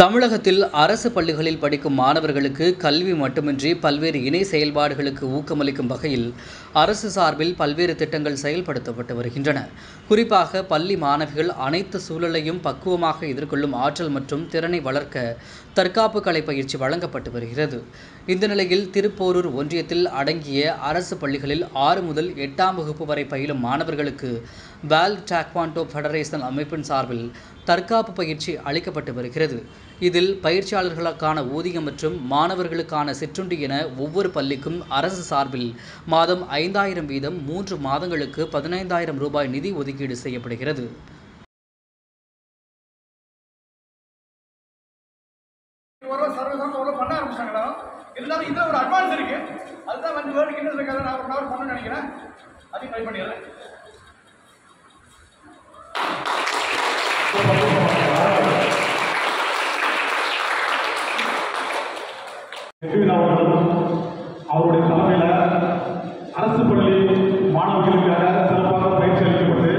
தமிழகத்தில் அரசு பள்ளிகளில் படிக்கும் மாணவர்களுக்கு கல்வி மட்டுமின்றி பல்வேறு இணை செயல்பாடுகளுக்கு ஊக்கமளிக்கும் வகையில் அரசு சார்பில் பல்வேறு திட்டங்கள் செயல்படுத்தப்பட்டு வருகின்றன. குறிப்பாக பள்ளி மாணவிகள் அனைத்து சூழலையும் பக்குவமாக எதிர்கொள்ளும் ஆற்றல் மற்றும் திறனை வளர்க்க தற்காப்பு கலை பயிற்சி வழங்கப்பட்டு வருகிறது. இந்த நிலையில் திருப்போரூர் ஒன்றியத்தில் அடங்கிய அரசு பள்ளிகளில் 6 முதல் 8ஆம் வகுப்பு வரை பயிலும் மாணவர்களுக்கு வேர்ல்ட் டாக்வாண்டோ ஃபெடரேஷன் அமைப்பின் சார்பில் தற்காப்பு பயிற்சி அளிக்கப்பட்டு வருகிறது. இதில் பயிற்சியாளர்களுக்கான ஊதியம் மற்றும் மாணவர்களுக்கான சிற்றுண்டி என ஒவ்வொரு பள்ளிக்கும் அரசு சார்பில் மாதம் 5,000 வீதம் 3 மாதங்களுக்கு 15,000 ரூபாய் நிதி ஒதுக்கீடு செய்யப்படுகிறது. அவருடைய தலைமையில் அரசு பள்ளி மாணவர்களுக்காக சிறப்பாக பயிற்சி அளிக்கப்பட்டு